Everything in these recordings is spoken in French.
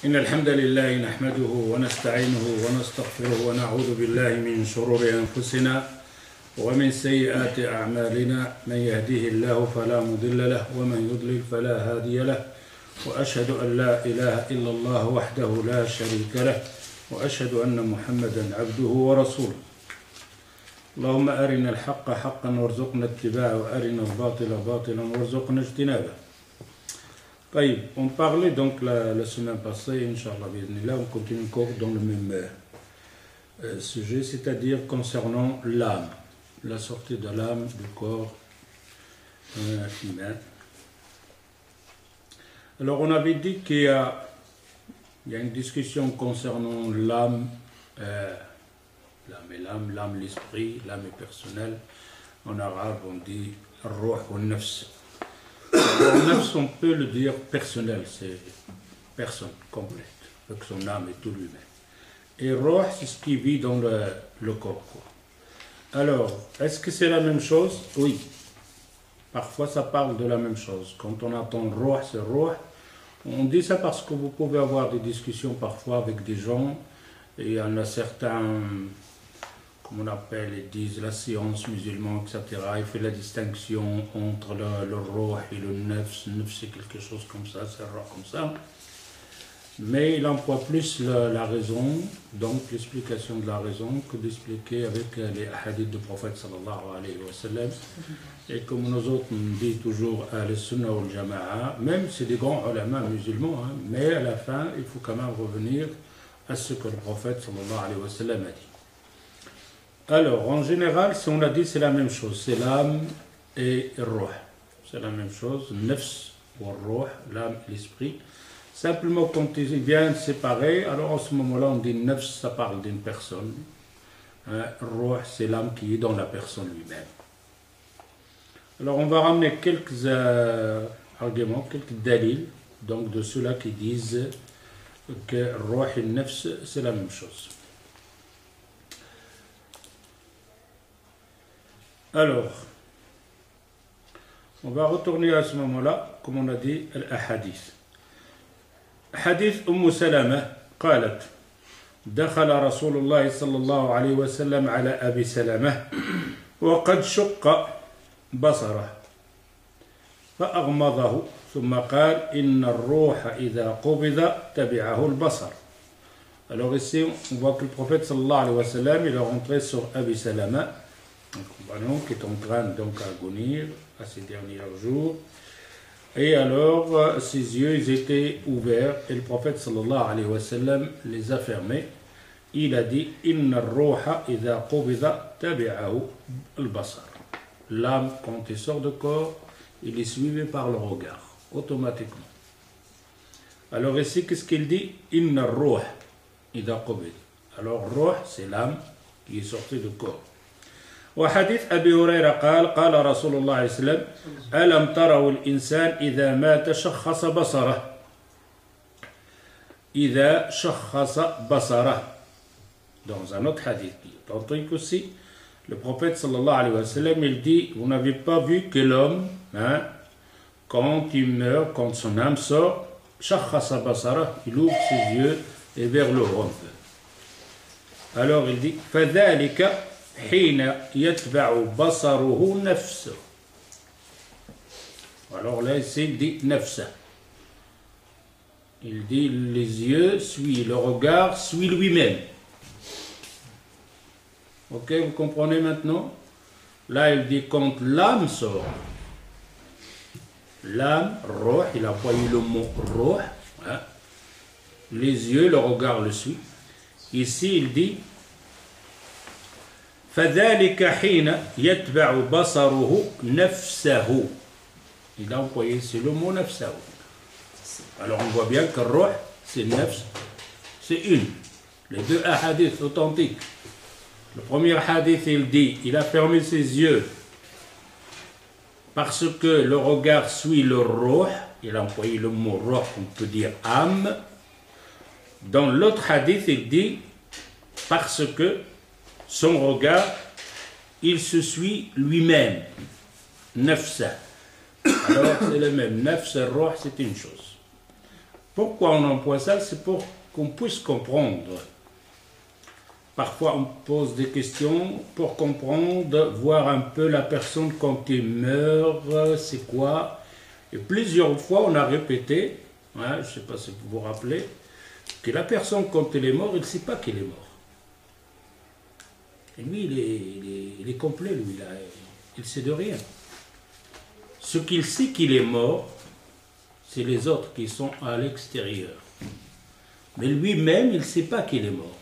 إن الحمد لله نحمده ونستعينه ونستغفره ونعوذ بالله من شرور أنفسنا ومن سيئات أعمالنا من يهديه الله فلا مضل له ومن يضلل فلا هادي له وأشهد أن لا إله إلا الله وحده لا شريك له وأشهد أن محمدا عبده ورسوله اللهم أرنا الحق حقا وارزقنا اتباعه وأرنا الباطل باطلا وارزقنا اجتنابه. On parlait donc la semaine passée, Inch'Allah, on continue encore dans le même sujet, c'est-à-dire concernant l'âme, la sortie de l'âme du corps humain. Alors on avait dit qu'il y a une discussion concernant l'âme, l'âme, l'esprit, l'âme est personnelle. En arabe on dit ruh ou nafs. Le nafs, on peut le dire personnel, c'est personne complète, avec son âme et tout lui-même. Et ruh, c'est ce qui vit dans le corps. Alors, est-ce que c'est la même chose? Oui. Parfois, ça parle de la même chose. Quand on entend ruh, c'est ruh. On dit ça parce que vous pouvez avoir des discussions parfois avec des gens, et il y en a certains, comme on appelle, ils disent la science musulmane, etc. Il fait la distinction entre le ruh et le nafs. Le nafs, c'est quelque chose comme ça, c'est ruh comme ça. Mais il emploie plus la raison, donc l'explication de la raison, que d'expliquer avec les hadiths du prophète sallallahu alayhi wa sallam. Et comme nous autres, on dit toujours al-sunnah ou al-jama'a, même c'est des grands ulama musulmans, hein, mais à la fin, il faut quand même revenir à ce que le prophète sallallahu alayhi wa sallam a dit. Alors, en général, si on a dit, c'est la même chose, c'est l'âme et le ruh. C'est la même chose, nafs ou ruh, l'âme et l'esprit. Simplement, quand ils viennent séparer, alors en ce moment-là, on dit nafs, ça parle d'une personne. Ruh, c'est l'âme qui est dans la personne lui-même. Alors, on va ramener quelques arguments, quelques dalils, donc de ceux-là qui disent que ruh et nafs, c'est la même chose. Alors, on va retourner à ce moment-là, comme on a dit, al-ahadith. حديث أم سلمة قالت دخل رسول الله صلى الله عليه وسلم على أبي سلمة وقد شق بصره فأغمضه ثم قال إن الروح إذا قبض تبعه البصر. Alors ici on voit que le prophète sallallahu alayhi wa sallam il est rentré sur Abi Salama, un compagnon qui est en train donc à agonir à ses derniers jours. Et alors, ses yeux ils étaient ouverts et le prophète sallallahu alayhi wa sallam les a fermés. Il a dit Inna ar-ruha idha qubida tabi'ahu al-basar. L'âme, quand il sort de corps, il est suivi par le regard, automatiquement. Alors ici, qu'est-ce qu'il dit? Inna ar-ruha idha qubida. Alors, ruh, c'est l'âme qui est sortie du corps. وحديث أبي هريرة قال رسول الله عليه وسلم ألم تروا الإنسان إذا مات شخص بصره إذا شخص بصره. Dans un autre hadith qui est authentique aussi, le prophète sallallahu alayhi wa sallam il dit vous n'avez pas vu que l'homme quand il meurt, quand son âme sort, شخص بصره, il ouvre ses yeux et vers le haut. Alors il dit فذلك حين يتبع بصره نفسه. Alors là, ici, il dit nafsa. Il dit les yeux suivent, le regard suit lui-même. Ok, vous comprenez maintenant? Là, il dit quand l'âme sort. L'âme, ruh, il a employé le mot ruh. Hein, les yeux, le regard le suit. Ici, il dit فذلك حين يتبع بصره نفسه. Il a employé c'est le mot nafsahu. Alors on voit bien que ruh c'est nafs, c'est une. Les deux hadiths authentiques. Le premier hadith il dit il a fermé ses yeux parce que le regard suit le ruh. Il a employé le mot ruh, on peut dire âme. Dans l'autre hadith il dit parce que son regard, il se suit lui-même. Nafsa. Alors c'est le même. Nafs et ruh, c'est une chose. Pourquoi on emploie ça? C'est pour qu'on puisse comprendre. Parfois, on pose des questions pour comprendre, voir un peu la personne quand il meurt, c'est quoi. Et plusieurs fois, on a répété, hein, je ne sais pas si vous vous rappelez, que la personne, quand elle est morte, il ne sait pas qu'il est mort. Et lui, il est complet, lui, là. Il ne sait de rien. Ce qu'il sait qu'il est mort, c'est les autres qui sont à l'extérieur. Mais lui-même, il ne sait pas qu'il est mort.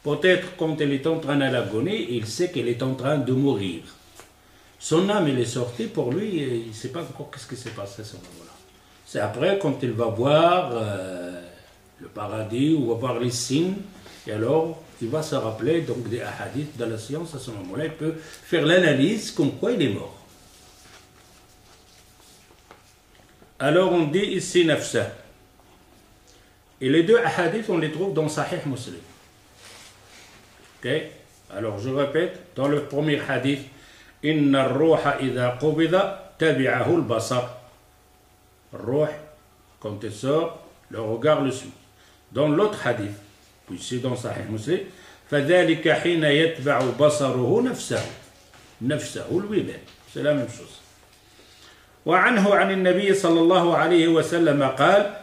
Peut-être quand elle est en train de l'agonie, il sait qu'elle est en train de mourir. Son âme, elle est sortie, pour lui, il ne sait pas encore qu'est-ce qui s'est passé à ce moment-là. C'est après, quand il va voir le paradis, ou va voir les signes, et alors, il va se rappeler donc des hadiths de la science, à ce moment-là, il peut faire l'analyse comme quoi il est mort. Alors, on dit ici nafsa. Et les deux hadiths, on les trouve dans Sahih Muslim. Okay. Alors je répète, dans le premier hadith, Inna ar-ruha idha qubida tabi'ahu al-basar. Ruh, quand il sort, le regard le suit. Dans l'autre hadith, puis c'est dans Sahih Muslim, فَذَلِكَ حِينَ يَتْبَعُ بَصَرُهُ نَفْسَهُ. نفسه lui-même, c'est la même chose. وعنه عن النبي صلى الله عليه وسلم قال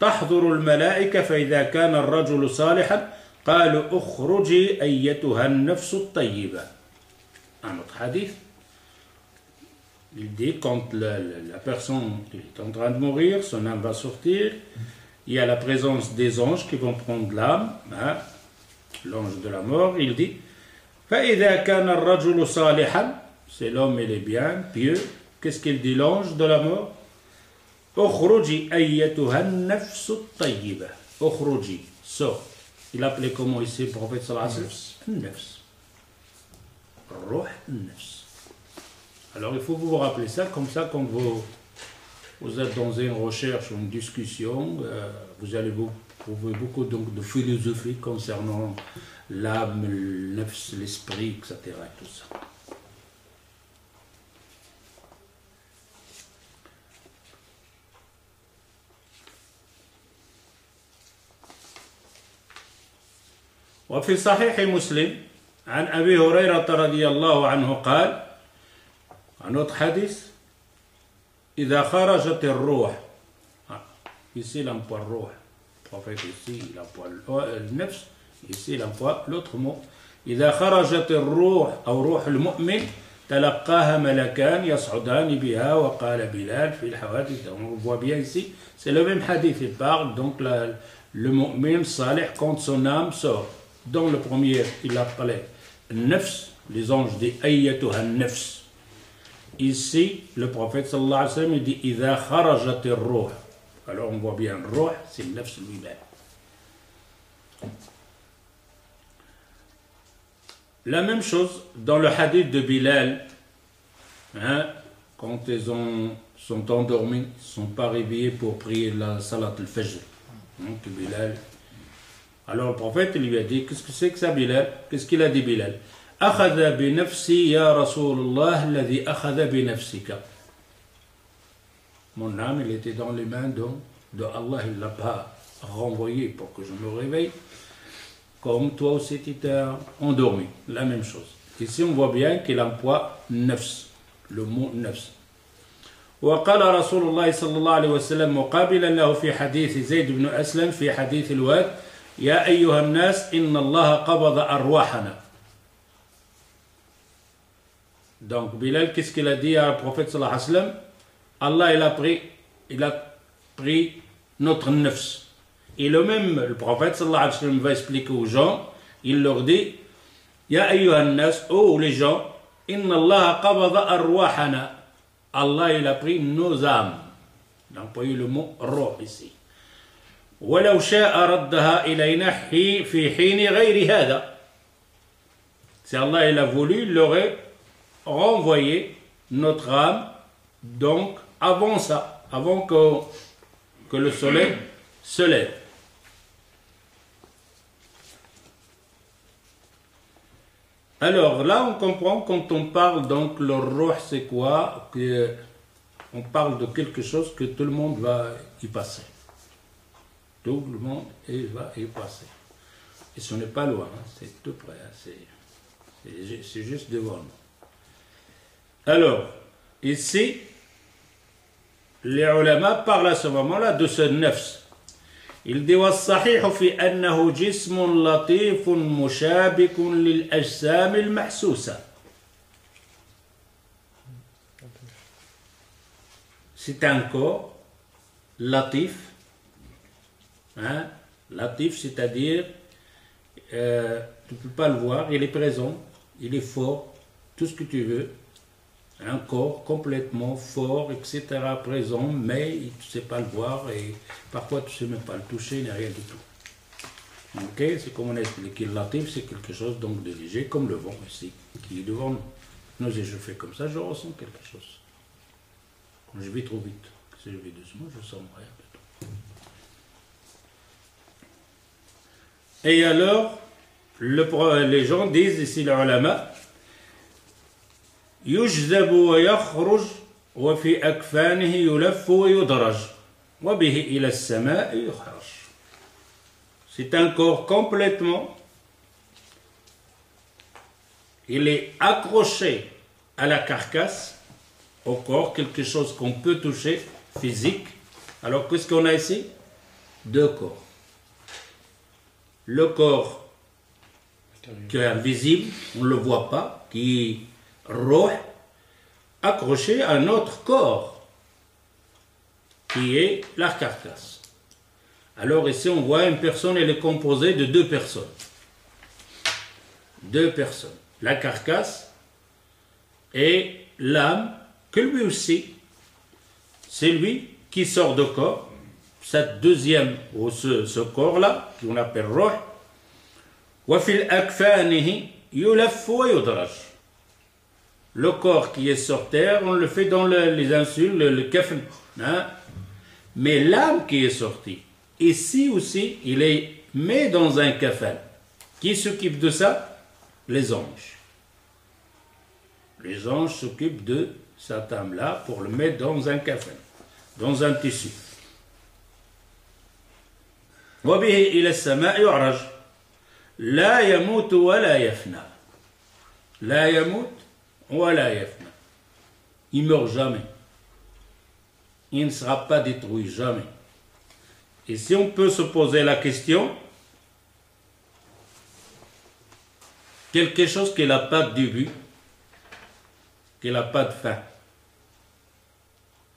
تحضر الملائكة فإذا كان الرجل صالحا قالوا اخرجي أيتها النفس الطيبة. Un autre hadith, il dit quand la personne est en train de mourir, son âme va sortir, il y a la présence des anges qui vont prendre l'âme, hein, l'ange de la mort, il dit فإذا كان الرجل صالحا, c'est l'homme et les biens, pieux. Qu'est-ce qu'il dit l'ange de la mort? اخرجي أيتها النفس الطيبة. اخرجي, sort. Il appelait comment ici le prophète sallallahu alayhi wa sallam? Nafs. Ruh nafs. Alors il faut vous rappeler ça, comme ça quand vous êtes dans une recherche ou une discussion, vous allez vous trouver beaucoup donc, de philosophie concernant l'âme, le nafs, l'esprit, etc. Et tout ça. وفي صحيح مسلم عن أبي هريرة رضي الله عنه قال عن autre حديث إذا خرجت الروح, ici il emploie الروح, le prophète ici il emploie النفس, ici il emploie l'autre mot. إذا خرجت الروح أو روح المؤمن تلقاها ملكان يصعدان بها وقال بلال في الحوادث. On voit bien ici, c'est le même hadith, il parle donc le mu'min salih quand son âme sort. Dans le premier, il appelait nafs, les anges disent ayyatuha nafs. Ici, le prophète sallallahu alayhi wa sallam il dit idha kharajat ar-ruh. Alors on voit bien ruh, c'est nafs lui-même. La même chose dans le hadith de Bilal, hein, quand ils sont endormis, ils ne sont pas réveillés pour prier la salat al-fajr. Donc Bilal. Alors le prophète lui a dit, qu'est-ce que c'est que ça Bilal? Qu'est-ce qu'il a dit Bilal? أخذ بنفسي يا رسول الله الذي أخذ بنفسك. Mon âme, il était dans les mains de Allah, il ne l'a pas renvoyé pour que je me réveille. Comme toi aussi tu t'es endormi, la même chose. Ici on voit bien qu'il emploie nafs, le mot nafs. وقال رسول الله صلى الله عليه وسلم مقابلا له في حديث زيد بن أسلم في حديث الواد يا أيها الناس إن الله قبض أرواحنا. Donc Bilal, qu'est-ce qu'il a dit à le prophète sallallahu alayhi wa sallam? Allah il a pris notre nafs. Et le même, le prophète sallallahu alayhi wa sallam va expliquer aux gens, il leur dit Ya ayyuhan nas, oh les gens, inna Allah qabada arwahana. Allah il a pris nos âmes. Il a employé le mot roh ici. ولو شاء ردها إلينا في حين غير هذا. Si Allah il a voulu, il aurait renvoyé notre âme, donc avant ça, avant que le soleil se lève. Alors là, on comprend quand on parle donc le ruh, c'est quoi? On parle de quelque chose que tout le monde va y passer. Tout le monde va y passer. Et ce n'est pas loin, hein, c'est tout près, hein, c'est juste devant nous. Alors, ici, les ulama parlent à ce moment-là de ce nafs. Il dit والصحيح في أنه جسم لطيف مشابك للأجسام المحسوسة. C'est un corps latif, hein, latif, c'est-à-dire tu ne peux pas le voir, il est présent, il est fort, tout ce que tu veux. Un corps complètement fort, etc., présent, mais tu ne sais pas le voir et parfois tu ne sais même pas le toucher, ni rien du tout. Ok, c'est comme on a expliqué, le latif, c'est quelque chose donc de léger, comme le vent ici, qui est devant nous. Nous, si je fais comme ça, je ressens quelque chose. Quand je vais trop vite, si je vais doucement, je sens rien du tout. Et alors, les gens disent ici, les ulama, يجذب ويخرج وفي أكفانه يلف ويدرج وبه إلى السماء يخرج. C'est un corps complètement, il est accroché à la carcasse, au corps, quelque chose qu'on peut toucher, physique. Alors qu'est-ce qu'on a ici? Deux corps. Le corps qui est invisible, on ne le voit pas, qui est roh, accroché à un autre corps, qui est la carcasse. Alors ici on voit une personne, elle est composée de deux personnes. Deux personnes. La carcasse et l'âme, que lui aussi, c'est lui qui sort de corps, cette deuxième, ou ce corps-là, qu'on appelle roh, وَفِي الْأَكْفَانِهِ يُلَفُّ وَيُدْرَجُ. Le corps qui est sur terre, on le fait dans les insules, le kafn. Hein? Mais l'âme qui est sortie, ici aussi, il est mis dans un kafan. Qui s'occupe de ça? Les anges. Les anges s'occupent de cette âme-là pour le mettre dans un kafan, dans un tissu. وَبِهِ إِلَى السَّمَاءِ يُعْرَجُ لَا يَمُوتُ وَلَا يَفْنَى. لَا يَمُوتُ وَلَا يَفْنَى. Il ne meurt jamais. Il ne sera pas détruit, jamais. Et si on peut se poser la question, quelque chose qui n'a pas de début, qui n'a pas de fin.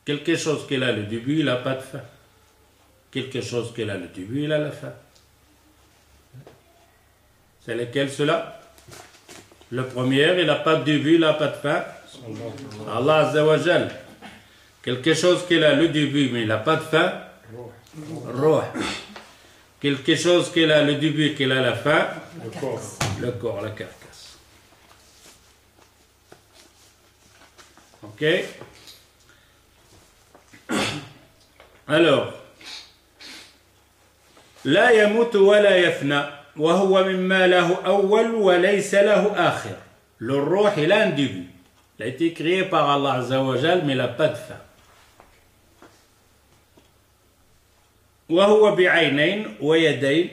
Quelque chose qui a le début, il n'a pas de fin. Quelque chose qui a le début, il a la fin. C'est lequel cela? Le premier, il n'a pas de début, il n'a pas de fin. Allah Azza wa Jal. Quelque chose qui a le début, mais il n'a pas de fin. Roh. Quelque chose qui a le début, qui a la fin. Le corps, la carcasse. Ok? Alors, لا يموت ولا يفنى وهو مما له أول وليس له آخر. Le roh, il a un début. Il a été créé par Allah Azza wa Jal, mais il n'a pas de fin. وهو بعينين ويدين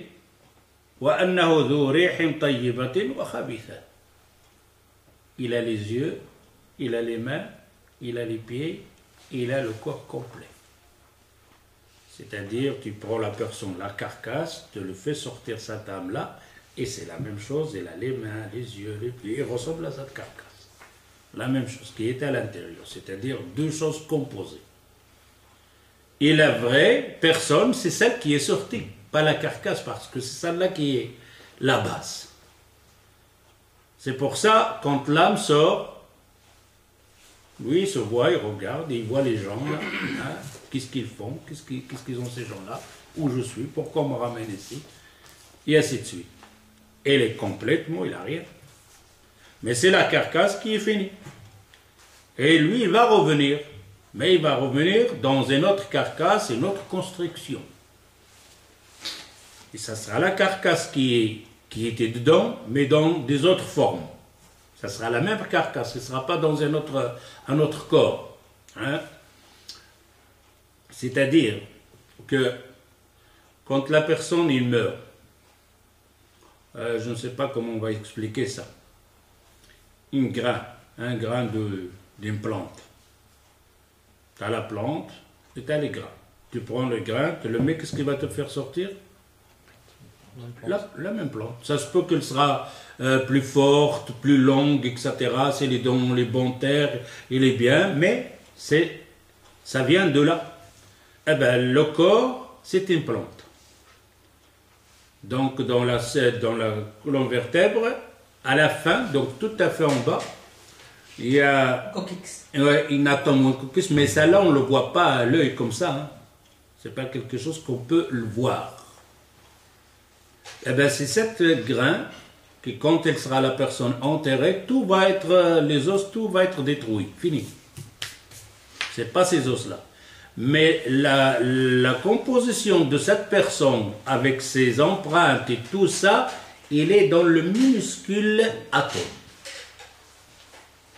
وأنه ذو ريح طيبة وخبيثة. Il a les yeux, il a les mains, il a les pieds, il a le corps complet. C'est-à-dire, tu prends la personne, la carcasse, tu le fais sortir cette âme-là, et c'est la même chose, il a les mains, les yeux, les pieds, il ressemble à cette carcasse. La même chose qui est à l'intérieur, c'est-à-dire deux choses composées. Et la vraie personne, c'est celle qui est sortie, pas la carcasse, parce que c'est celle-là qui est la base. C'est pour ça, quand l'âme sort, lui, il se voit, il regarde, il voit les gens, là, hein, qu'est-ce qu'ils font, qu'est-ce qu'ils ont ces gens-là, où je suis, pourquoi on me ramène ici, et ainsi de suite. Elle est complètement, il n'a rien. Mais c'est la carcasse qui est finie. Et lui, il va revenir. Mais il va revenir dans une autre carcasse, une autre construction. Et ça sera la carcasse qui était dedans, mais dans des autres formes. Ça sera la même carcasse, ce ne sera pas dans un autre corps. Hein? C'est-à-dire que quand la personne il meurt, je ne sais pas comment on va expliquer ça. Un grain d'une plante. Tu as la plante et tu as les grains. Tu prends le grain, tu le mets, qu'est-ce qui va te faire sortir? La même plante. Ça se peut qu'elle sera plus forte, plus longue, etc. C'est dans les bonnes terres, il est bien, mais ça vient de là. Eh bien, le corps, c'est une plante. Donc, dans la colonne vertébre, à la fin, donc tout à fait en bas, il y a une atome ou un coccyx, mais ça là, on ne le voit pas à l'œil comme ça. Hein. Ce n'est pas quelque chose qu'on peut le voir. Eh bien, c'est cette grain que quand elle sera la personne enterrée, tout va être, les os, tout va être détruit, fini. Ce n'est pas ces os-là. Mais la composition de cette personne avec ses empreintes et tout ça, il est dans le minuscule atome.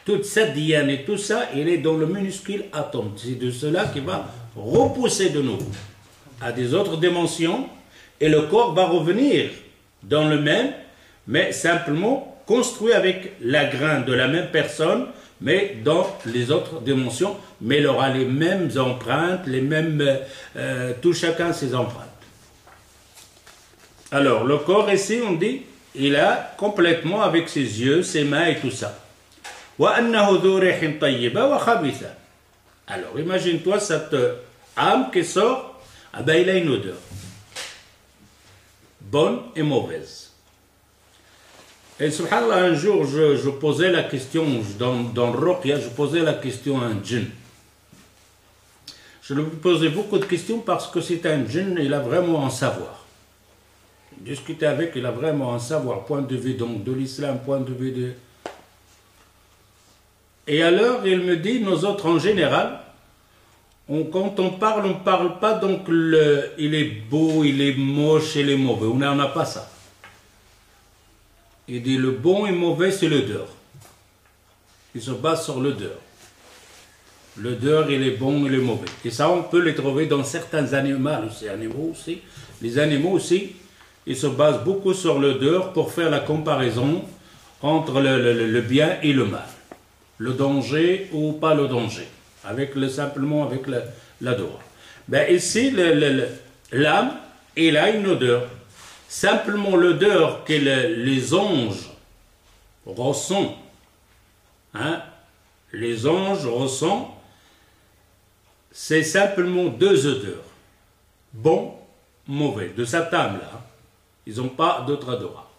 Toute cette diane et tout ça, il est dans le minuscule atome. C'est de cela qui va repousser de nouveau à des autres dimensions et le corps va revenir dans le même, mais simplement construit avec la graine de la même personne, mais dans les autres dimensions, mais il aura les mêmes empreintes, les mêmes, tout chacun ses empreintes. Alors, le corps ici, on dit, il a complètement avec ses yeux, ses mains et tout ça. Alors, imagine-toi cette âme qui sort, ah ben, il a une odeur, bonne et mauvaise. Et subhanallah, un jour, je posais la question, dans le Ruqya, je posais la question à un djinn. Je lui posais beaucoup de questions parce que c'est un djinn, il a vraiment un savoir. Discuter avec, il a vraiment un savoir, point de vue donc, de l'islam, point de vue de... Et alors, il me dit, nous autres en général, quand on parle pas donc il est beau, il est moche, il est mauvais, on n'a pas ça. Il dit le bon et mauvais, c'est l'odeur. Il se base sur l'odeur. L'odeur, il est bon, il est mauvais. Et ça, on peut les trouver dans certains animaux aussi. Les animaux aussi, ils se basent beaucoup sur l'odeur pour faire la comparaison entre le bien et le mal. Le danger ou pas le danger. Simplement avec l'odeur. Ben ici, l'âme, il a une odeur. Simplement l'odeur que les anges ressentent, hein, les anges ressentent, c'est simplement deux odeurs, bon, mauvais, de cette âme-là. Ils n'ont pas d'autre odorat.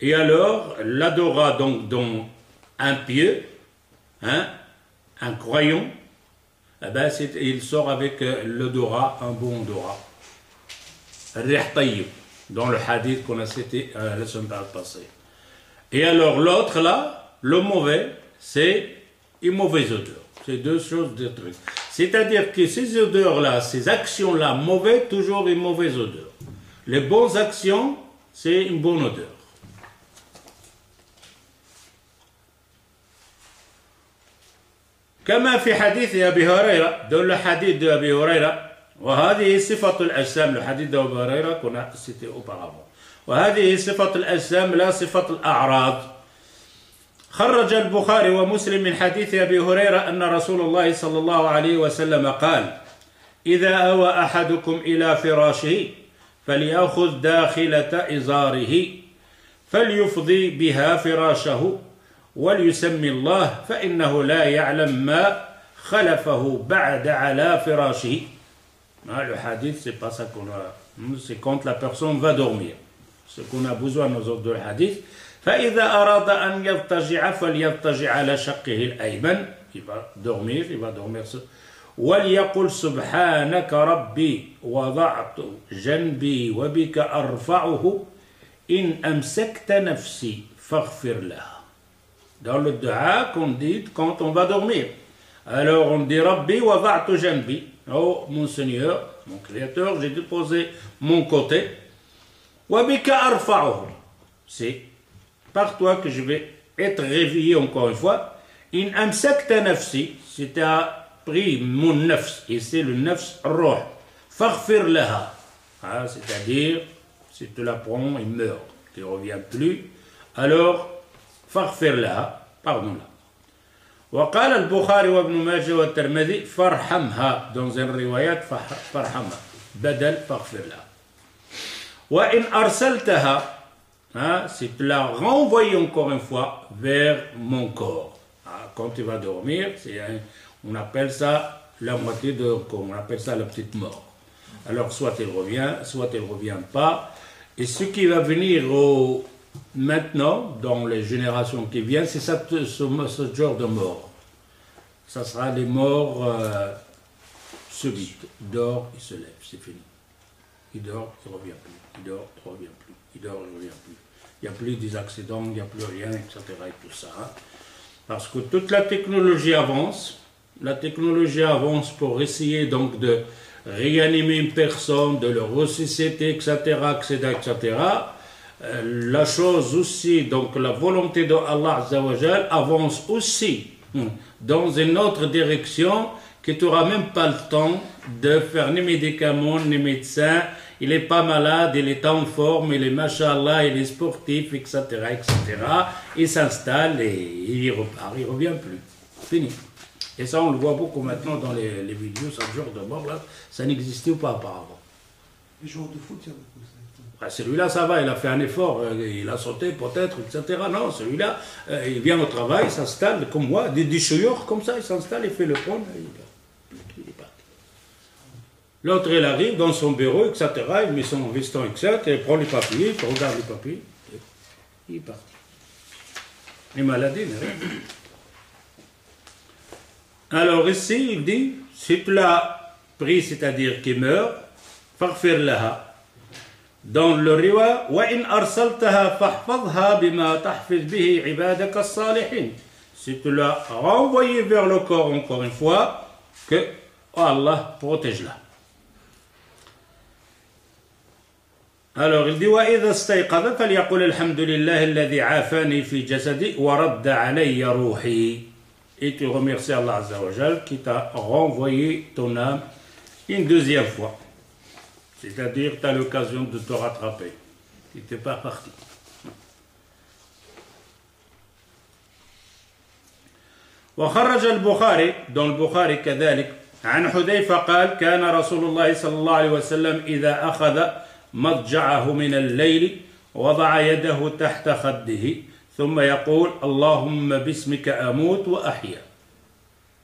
Et alors, l'odorat donc dans un pieux, hein, un croyant, eh ben, il sort avec l'odorat, un bon odorat. Rih tayyib. Dans le hadith qu'on a cité la semaine passée. Et alors l'autre là, le mauvais, c'est une mauvaise odeur. C'est deux choses, deux trucs. C'est-à-dire que ces odeurs-là, ces actions-là, mauvais, toujours une mauvaise odeur. Les bonnes actions, c'est une bonne odeur. كما في حديث أبي هريرة دون الحديث أبي هريرة وهذه صفة الأجسام الحديث أبي هريرة كنا cité auparavant وهذه صفة الأجسام لا صفة الأعراض خرج البخاري ومسلم من حديث أبي هريرة أن رسول الله صلى الله عليه وسلم قال إذا أوى أحدكم إلى فراشه فليأخذ داخلة إزاره فليفضي بها فراشه وليسمي الله فإنه لا يعلم ما خلفه بعد على فراشه. Le hadith, c'est pas ça qu'on a. C'est quand la personne va dormir. Ce qu'on a besoin, nous autres, de le hadith. فإذا أراد أن يضطجع فليضطجع على شقه الأيمن. Il va dormir, وليقل سبحانك ربي وضعت جنبي وبك أرفعه إن أمسكت نفسي فاغفر لها. Dans le dua qu'on dit quand on va dormir. Alors on dit Rabbi wada'tu janbi. Oh mon Seigneur, mon Créateur, j'ai déposé mon côté. Wa bika arfa'uhu. C'est par toi que je vais être réveillé encore une fois. In amsakta nafsi. Si tu as pris mon nafs, et c'est le nafs roh. Faghfir laha. Hein, c'est-à-dire, si tu la prends, il meurt, tu ne reviens plus, alors, faghfir laha, pardonne-la. وقال البخاري وابن ماجه والترمذي فارحمها dans un riwayat فارحمها بدل فاغفر لها وإن أرسلتها si tu l'as renvoyé encore une fois vers mon corps. Quand tu vas dormir, on appelle ça la moitié de corps, on appelle ça la petite mort. Alors soit elle revient, soit elle ne revient pas. Et ce qui va venir maintenant, dans les générations qui viennent, c'est ce genre de mort. Ça sera les morts subites. Il dort, il se lève, c'est fini. Il dort, il ne revient plus. Il dort, il ne revient plus. Il dort, il ne revient plus. Il n'y a plus des accidents, il n'y a plus rien, etc. Et tout ça. Parce que toute la technologie avance. La technologie avance pour essayer donc de réanimer une personne, de le ressusciter, etc., etc., etc. La chose aussi, donc la volonté de Allah Azzawajal avance aussi dans une autre direction que tu n'auras même pas le temps de faire ni médicaments, ni médecins. Il n'est pas malade, il est en forme, il est machallah, il est sportif, etc., etc. Il s'installe et il repart, il ne revient plus. Fini. Et ça, on le voit beaucoup maintenant dans les vidéos, ce genre de mort là, ça n'existait pas auparavant. Les joueurs de foot, il y a beaucoup ça. Celui-là, ça va, il a fait un effort, il a sauté peut-être, etc. Non, celui-là, il vient au travail, il s'installe comme moi, des chouilleurs comme ça, il s'installe, il fait le pont, il est parti. L'autre, il arrive dans son bureau, etc. Il met son veston, etc. Il prend les papiers, il regarde les papiers, il est parti. Les maladies, rien. Alors ici, il dit, si tu l'as pris, c'est-à-dire qu'il meurt, faghfir laha. Dans le riwa, wa in arsaltaha fahfadha bima tahfiz bihi ibadak as-salihin. Si tu l'as renvoyé vers le corps encore une fois, que Allah protège-la. Alors il dit, wa idha istayqadha falyaqul alhamdulillah alladhi afani fi jasadi wa radda alayya ruhi. Et tu remercies Allah Azzawajal qui t'a renvoyé ton âme une deuxième fois. C'est-à-dire, tu as l'occasion de te rattraper. Tu n'étais pas parti. وخرج البخاري dans البخاري كذلك عن حذيفة قال كان رسول الله صلى الله عليه وسلم إذا أخذ مضجعه من الليل وضع يده تحت خده ثم يقول اللهم باسمك أموت وأحيا.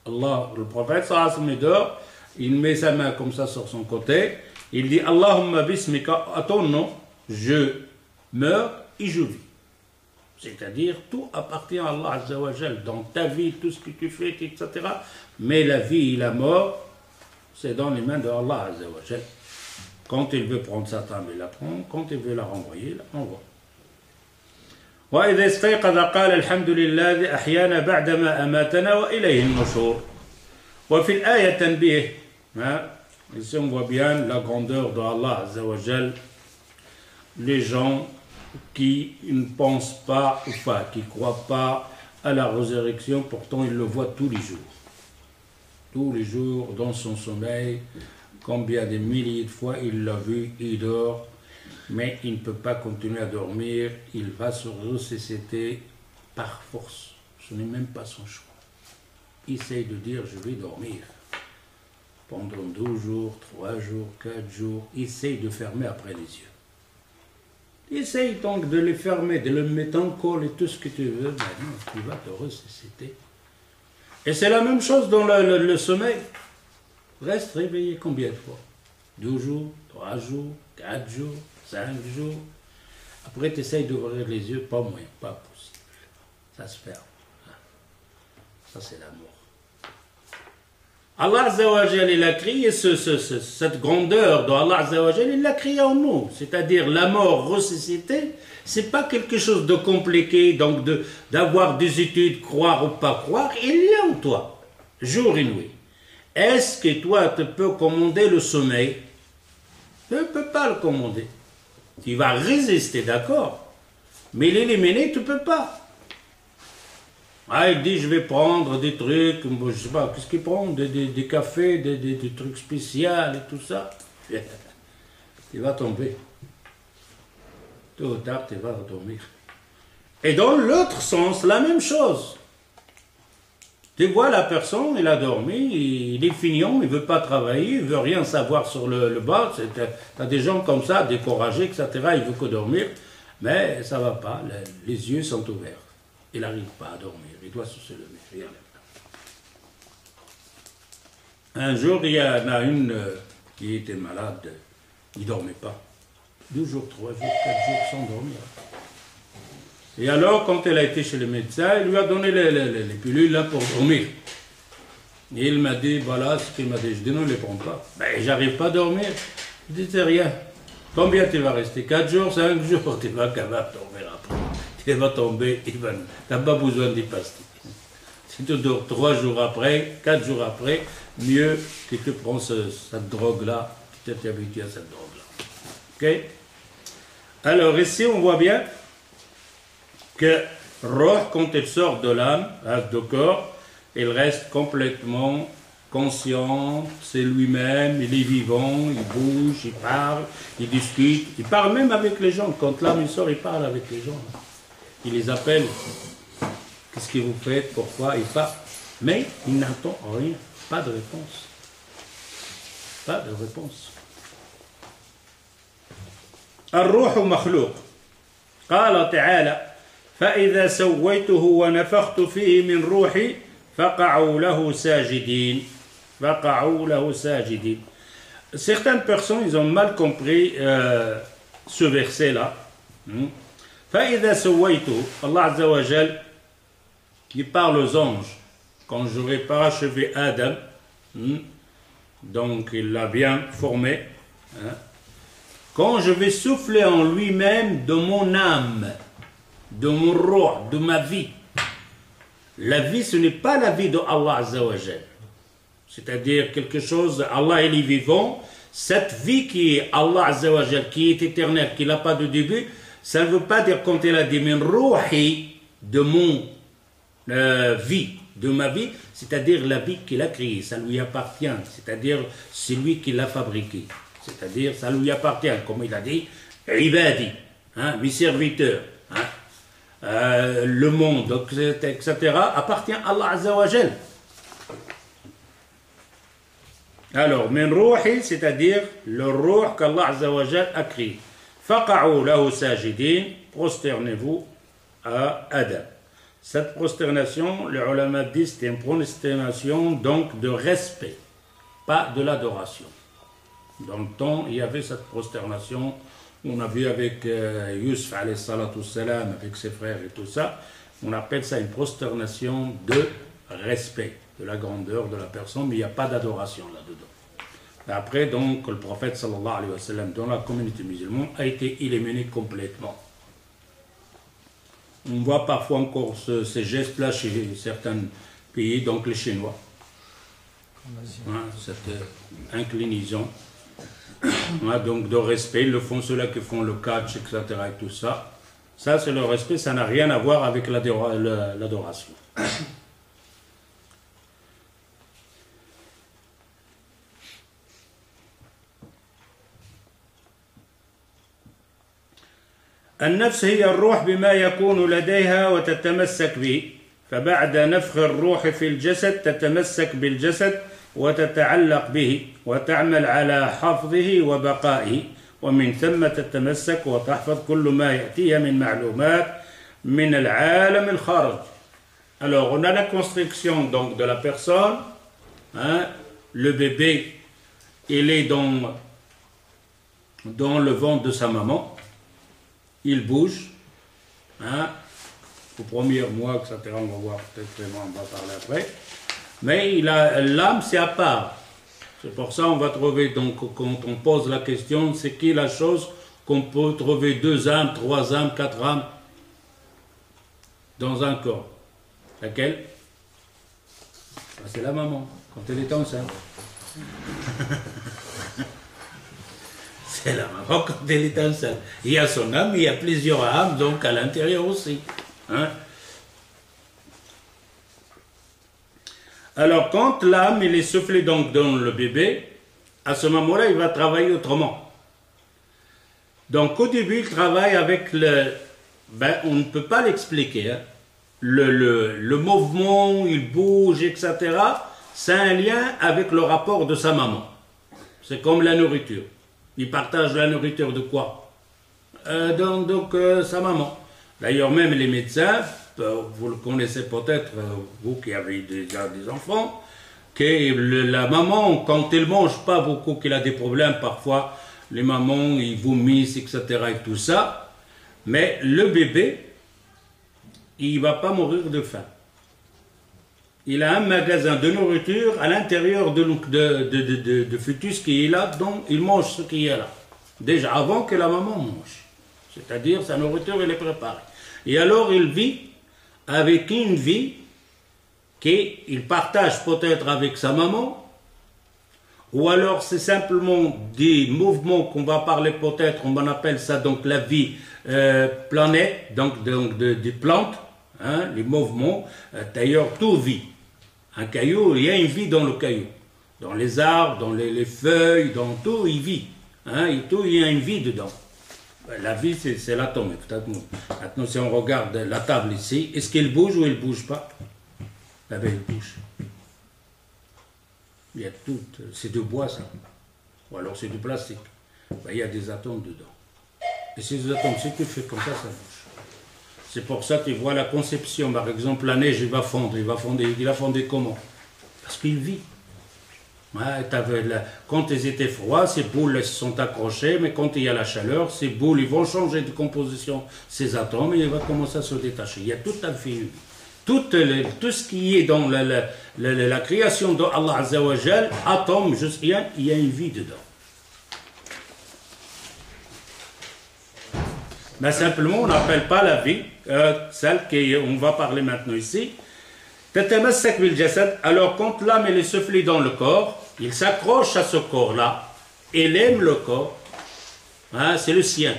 Allah, le prophète sallallahu alayhi wa sallam dort, il met sa main comme ça sur son côté, il dit Allahumma bismika, à ton nom, je meurs et je vis. C'est-à-dire, tout appartient à Allah Azza wa Jal, dans ta vie, tout ce que tu fais, etc. Mais la vie et la mort, c'est dans les mains de Allah Azza wa Jal. Quand il veut prendre sa table, il la prend. Quand il veut la renvoyer, il la renvoie. وإذا استيقظ قال الحمد لله أحيانا بعدما أماتنا وإليه النشور. وفي الآية تنبيه. Ici on voit bien la grandeur de Allah Azza wa Jal. Les gens qui ne pensent pas, ou pas, qui ne croient pas à la résurrection, pourtant ils le voient tous les jours. Tous les jours, dans son sommeil, combien de milliers de fois il l'a vu, il dort. Mais il ne peut pas continuer à dormir, il va se ressusciter par force. Ce n'est même pas son choix. Il essaye de dire je vais dormir. Pendant 12 jours, 3 jours, 4 jours, il essaye de fermer après les yeux. Il essaye donc de les fermer, de les mettre en colle et tout ce que tu veux, mais non, tu vas te ressusciter. Et c'est la même chose dans le sommeil. Reste réveillé combien de fois? 2 jours, 3 jours, 4 jours. 5 jours, après tu essayes d'ouvrir les yeux, pas moyen, pas possible. Ça se ferme. Ça c'est la mort. Allah Azza wa Jal, il a créé cette grandeur de Allah Azza wa Jal, il l'a créé en nous. C'est-à-dire la mort ressuscitée, c'est pas quelque chose de compliqué, donc d'avoir des études, croire ou pas croire, il est en toi, jour et nuit. Est-ce que toi tu peux commander le sommeil? Tu ne peux pas le commander. Tu vas résister, d'accord, mais l'éliminer, tu ne peux pas. Ah, il dit, je vais prendre des trucs, je ne sais pas, qu'est-ce qu'il prend, des cafés, des trucs spéciaux et tout ça. tu vas tomber. Tôt ou tard, tu vas dormir. Et dans l'autre sens, la même chose. Tu vois la personne, il a dormi, il est feignant, il ne veut pas travailler, il ne veut rien savoir sur le bas. Tu as des gens comme ça, découragés, etc. Il veut que dormir, mais ça ne va pas. Les yeux sont ouverts. Il n'arrive pas à dormir, il doit se lever. Rien. Un jour, il y en a une qui était malade, il ne dormait pas. 2 jours, 3 jours, 4 jours sans dormir. Et alors, quand elle a été chez le médecin, il lui a donné les pilules là pour dormir. Et il m'a dit, voilà ce qu'il m'a dit. Je dis, non, ne les prends pas. Ben, j'arrive pas à dormir. Je dis, c'est rien. Combien tu vas rester? 4 jours, 5 jours, tu vas capable de dormir après. Tu vas tomber, tu n'as pas besoin d'y passer. Si tu dors 3 jours après, 4 jours après, mieux que tu prends cette drogue-là, tu t'es habitué à cette drogue-là. Ok? Alors ici, on voit bien que Roh, quand il sort de l'âme, du corps, il reste complètement conscient, c'est lui-même, il est vivant, il bouge, il parle, il discute, il parle même avec les gens. Quand l'âme il sort, il parle avec les gens. Il les appelle. Qu'est-ce que vous faites? Pourquoi? Il parle. Mais il n'entend rien. Pas de réponse. Pas de réponse. الروح مخلوق قال تعالى فإذا سويته ونفخت فيه من روحي فقعوا له ساجدين فقعوا له ساجدين. Certaines personnes, ils ont mal compris ce verset-là. فإذا سويته, Allah Azza wa Jal, qui parle aux anges, quand j'aurai parachevé Adam, donc il l'a bien formé, quand je vais souffler en lui-même de mon âme, de mon roh, de ma vie. La vie, ce n'est pas la vie de Allah Azza wa Jal. C'est-à-dire quelque chose, Allah il est vivant, cette vie qui est Allah Azza wa Jal, qui est éternelle, qui n'a pas de début, ça ne veut pas dire quand il a dit min ruhi, de mon vie, de ma vie, c'est-à-dire la vie qu'il a créée, ça lui appartient, c'est-à-dire c'est lui qui l'a fabriqué. C'est-à-dire, ça lui appartient, comme il a dit, ibadi, mes serviteurs, le monde, etc., appartient à Allah Azza wa Jal. Alors, min ruhi, c'est-à-dire le ruh qu'Allah Azza wa Jal a créé. Faqa'u lahu sajidin, prosternez-vous à Adam. Cette prosternation, les ulama disent, c'est une prosternation donc de respect, pas de l'adoration. Dans le temps, il y avait cette prosternation, on a vu avec Yusuf alayhi salatu salam, avec ses frères et tout ça, on appelle ça une prosternation de respect, de la grandeur de la personne, mais il n'y a pas d'adoration là-dedans. Après, donc, le prophète sallallahu alayhi wa sallam, dans la communauté musulmane, a été éliminé complètement. On voit parfois encore ces gestes-là chez certains pays, donc les Chinois. Cette inclinaison. Donc de respect, ils le font ceux-là qui font le catch, etc. et tout ça. Ça, c'est le respect, ça n'a rien à voir avec l'adoration. النفس هي الروح بما يكون لديها وتتمسك به فبعد نفخ الروح في الجسد تتمسك بالجسد وتتعلق به وتعمل على حفظه وبقائه ومن ثم تتمسك وتحفظ كل ما يأتيها من معلومات من العالم الخارج. Alors on a la construction donc de la personne, le bébé il est dans le ventre de sa maman, il bouge, au premier mois, etc. On va voir peut-être vraiment, on va parler après. Mais l'âme, c'est à part. C'est pour ça qu'on va trouver, donc, quand on pose la question, c'est qui la chose qu'on peut trouver 2 âmes, 3 âmes, 4 âmes dans un corps? Laquelle? C'est la maman, quand elle est enceinte. C'est la maman quand elle est enceinte. Il y a son âme, il y a plusieurs âmes, donc à l'intérieur aussi. Alors, quand l'âme il est soufflée donc dans le bébé, à ce moment-là, il va travailler autrement. Donc au début, il travaille avec le... Ben, on ne peut pas l'expliquer. Hein. Le mouvement, il bouge, etc. C'est un lien avec le rapport de sa maman. C'est comme la nourriture. Il partage la nourriture de quoi? Donc sa maman. D'ailleurs, même les médecins, vous le connaissez peut-être, vous qui avez déjà des enfants, que la maman, quand elle ne mange pas beaucoup, qu'elle a des problèmes parfois, les mamans, ils vomissent, etc. et tout ça, mais le bébé, il ne va pas mourir de faim. Il a un magasin de nourriture à l'intérieur de fœtus qui est là, donc il mange ce qui est là. Déjà avant que la maman mange. C'est-à-dire sa nourriture, elle est préparée. Et alors il vit avec une vie qu'il partage peut-être avec sa maman, ou alors c'est simplement des mouvements qu'on va parler peut-être, on appelle ça donc la vie planète, donc des plantes, hein, les mouvements, d'ailleurs tout vit. Un caillou, il y a une vie dans le caillou. Dans les arbres, dans les feuilles, dans tout, il vit. Hein, et tout, il y a une vie dedans. La vie, c'est l'atome. Maintenant, si on regarde la table ici, est-ce qu'elle bouge ou elle ne bouge pas? La vie, elle bouge. Il y a tout. C'est du bois, ça. Ou alors c'est du plastique. Ben, il y a des atomes dedans. Et ces atomes, si tu fais comme ça bouge. C'est pour ça que tu vois la conception. Par exemple, la neige, il va fondre. Il va fondre comment? Parce qu'il vit. Ouais, quand ils étaient froids, ces boules elles se sont accrochées, mais quand il y a la chaleur, ces boules ils vont changer de composition, ces atomes, et ils vont commencer à se détacher. Il y a tout à fait tout ce qui est dans la création d'Allah Azza wa Jal, atomes, il y a une vie dedans. Mais simplement, on n'appelle pas la vie, celle qu'on va parler maintenant ici. Alors quand l'âme est soufflée dans le corps, il s'accroche à ce corps-là, il aime le corps, hein, c'est le sien.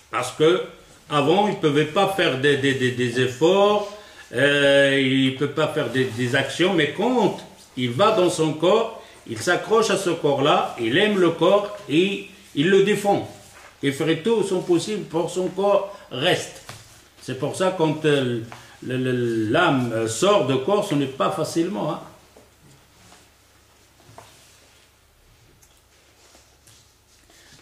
Parce que avant il ne pouvait pas faire des efforts, il ne peut pas faire des actions, mais quand il va dans son corps, il s'accroche à ce corps-là, il aime le corps et il le défend. Il ferait tout son possible pour que son corps reste. C'est pour ça que quand l'âme sort de corps, ce n'est pas facilement. Hein.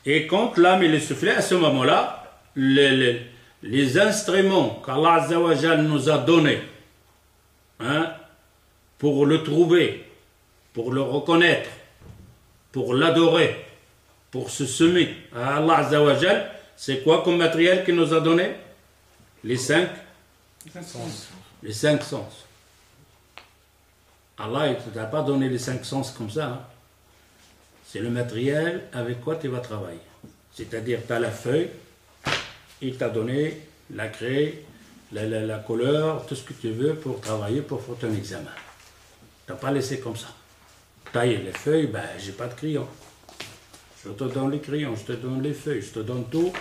Et quand l'âme est soufflée, à ce moment-là, les instruments qu'Allah Azza wa Jal nous a donnés, hein, pour le trouver, pour le reconnaître, pour l'adorer, pour se semer à Allah Azza wa Jal, c'est quoi comme matériel qu'il nous a donné? Les cinq sens. Les cinq sens. Allah ne t'a pas donné les cinq sens comme ça. Hein. C'est le matériel avec quoi tu vas travailler. C'est-à-dire, tu as la feuille, il t'a donné la craie, la couleur, tout ce que tu veux pour travailler, pour faire ton examen. Tu n'as pas laissé comme ça. Tailler les feuilles, ben, j'ai pas de crayon. Je te donne les crayons, je te donne les feuilles, je te donne tout.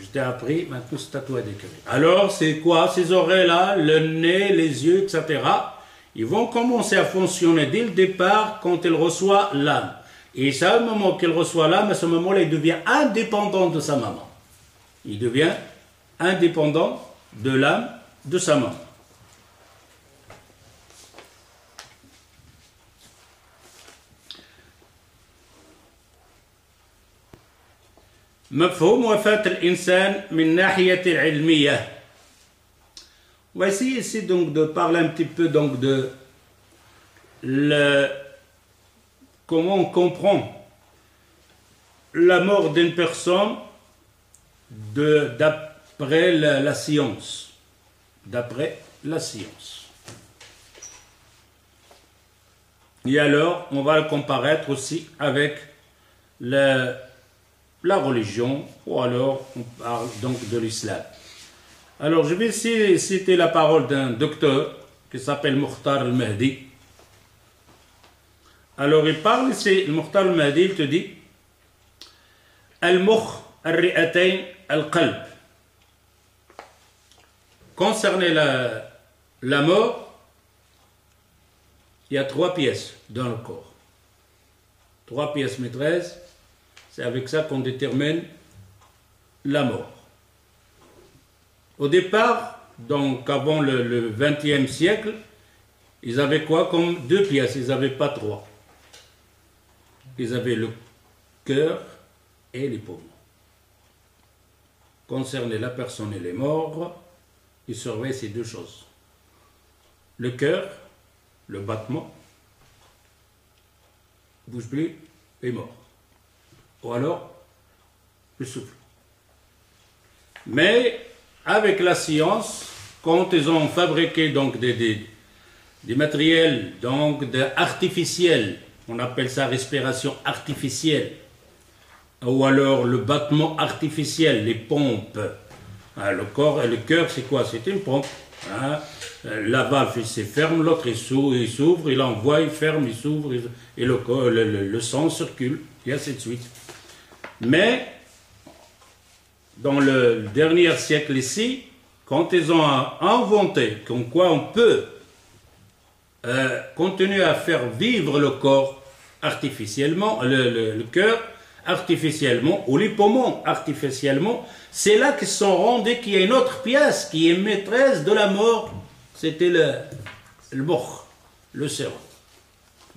Je t'ai appris, maintenant c'est à toi d'écrire. Alors, c'est quoi ces oreilles-là, le nez, les yeux, etc. Ils vont commencer à fonctionner dès le départ quand il reçoit l'âme. Et c'est à un moment qu'il reçoit l'âme, à ce moment-là, il devient indépendant de sa maman. Il devient indépendant de l'âme de sa maman. مفهوم وفاة الإنسان من ناحية العلمية. On va essayer ici donc de parler un petit peu donc de comment on comprend la mort d'une personne d'après la science. D'après la science. Et alors, on va le comparaître aussi avec la religion, ou alors on parle donc de l'islam. Alors je vais ici citer la parole d'un docteur qui s'appelle Mukhtar al-Mahdi. Alors il parle ici, le Mukhtar al-Mahdi, il te dit Al-Mukh al-Ri'atayn al-Qalb. Concernant la mort, il y a 3 pièces dans le corps. 3 pièces maîtresses. C'est avec ça qu'on détermine la mort. Au départ, donc avant le XXe siècle, ils avaient quoi comme deux pièces, ils n'avaient pas trois. Ils avaient le cœur et les poumons. Concernant la personne et les morts, ils surveillaient ces deux choses. Le cœur, le battement, bouge plus, est mort. Ou alors, le souffle. Mais avec la science, quand ils ont fabriqué donc des matériels donc artificiels, on appelle ça respiration artificielle, ou alors le battement artificiel, les pompes. Le corps et le cœur, c'est quoi? C'est une pompe. La valve il se ferme, l'autre il s'ouvre, il envoie, il ferme, il s'ouvre, et le sang circule, et ainsi de suite. Mais dans le dernier siècle ici, quand ils ont inventé comme quoi on peut continuer à faire vivre le corps artificiellement, le cœur artificiellement, ou les poumons artificiellement, c'est là qu'ils se sont rendus qu'il y a une autre pièce qui est maîtresse de la mort, c'était le mort, le cerveau.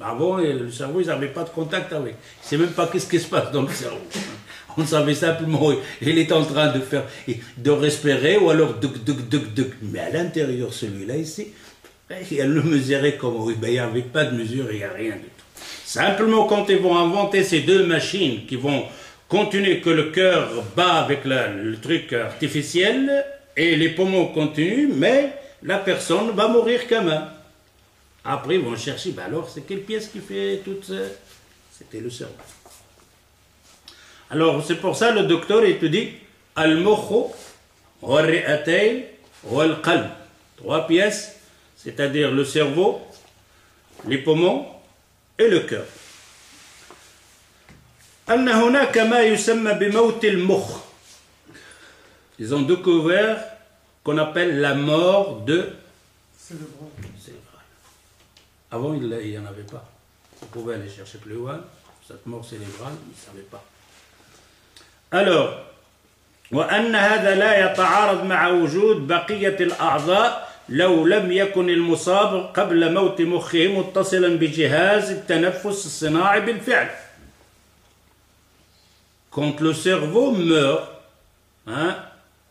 Avant, le cerveau, ils n'avaient pas de contact avec. Ils ne savaient même pas qu'est-ce qui se passe dans le cerveau. On savait simplement, il est en train de respirer, ou alors mais à l'intérieur, celui-là ici, elle le mesurait comment? Oui, ben, il n'y avait pas de mesure, il n'y a rien du tout. Simplement, quand ils vont inventer ces deux machines qui vont continuer que le cœur bat avec le truc artificiel et les poumons continuent, mais la personne va mourir quand même. Après, ils vont chercher, ben alors, c'est quelle pièce qui fait toute ça? C'était le cerveau. Alors, c'est pour ça le docteur, il te dit Al-Mukhu, Wal-Ri'atayn, Wal-Qalb. Trois pièces, c'est-à-dire le cerveau, les poumons et le cœur. أن هناك ما يسمى بموت المخ. Ils ont découvert qu'on appelle la mort de cérébrale. Avant, il n'y en avait pas. On pouvait aller chercher plus loin. Cette mort cérébrale, ils ne savaient pas. Alors, وأن هذا لا يتعارض مع وجود بقية الأعضاء لو لم يكن المصاب قبل موت مخه متصلا بجهاز التنفس الصناعي بالفعل. Quand le cerveau meurt,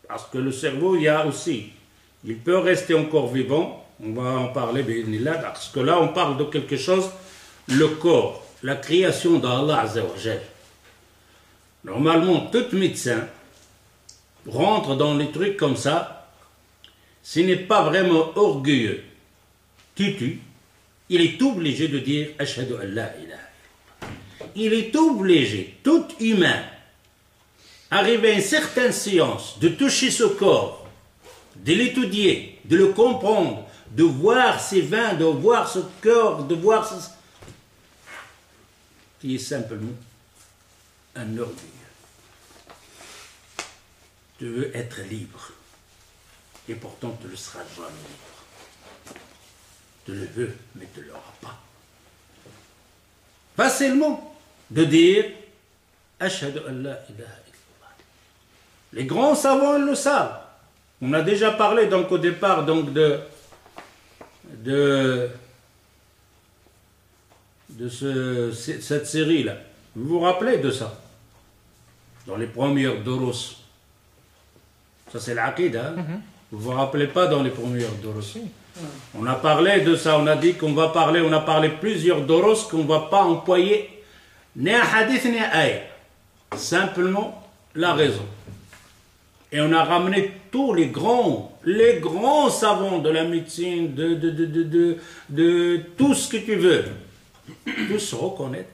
parce que le cerveau, il y a aussi, il peut rester encore vivant, on va en parler, parce que là, on parle de quelque chose, le corps, la création d'Allah Azza wa Jal. Normalement, tout médecin rentre dans les trucs comme ça, s'il n'est pas vraiment orgueilleux, il est obligé de dire « Ashhadu an la ilaha ». Il est obligé, tout humain, arrivé à une certaine science, de toucher ce corps, de l'étudier, de le comprendre, de voir ses veins, de voir ce corps, de voir ce... qui est simplement un orgueil. Tu veux être libre, et pourtant tu ne le seras jamais libre. Tu le veux, mais tu ne l'auras pas. Facilement de dire Ashhadu an la ilaha illallah. Les grands savants le savent. On a déjà parlé donc au départ donc de cette série-là. Vous vous rappelez de ça? Dans les premières Doros. Ça c'est l'Aqida. Vous vous rappelez pas dans les premières Doros? On a parlé de ça, on a dit qu'on va parler, on a parlé plusieurs Doros qu'on ne va pas employer ni un hadith ni un ayah. Simplement la raison. Et on a ramené tous les grands savants de la médecine, de tout ce que tu veux. Tous reconnaître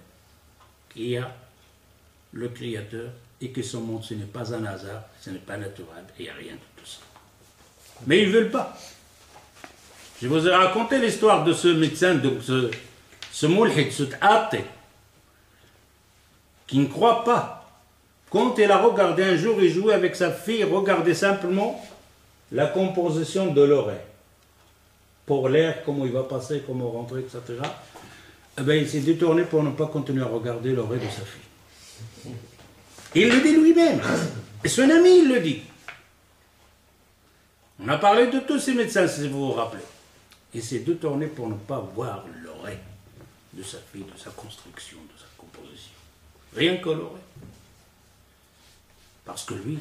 qu'il y a le Créateur et que ce monde, ce n'est pas un hasard, ce n'est pas naturel, et il n'y a rien de tout ça. Mais ils ne veulent pas. Je vous ai raconté l'histoire de ce médecin, de ce mulhid, ce athée, qui ne croit pas. Quand il a regardé un jour, il jouait avec sa fille, regardait simplement la composition de l'oreille. Pour l'air, comment il va passer, comment rentrer, etc. Eh bien, il s'est détourné pour ne pas continuer à regarder l'oreille de sa fille. Il le dit lui-même. Et son ami, il le dit. On a parlé de tous ces médecins, si vous vous rappelez. Il s'est détourné pour ne pas voir l'oreille de sa fille, de sa construction, de sa composition. Rien que l'oreille. Parce que lui,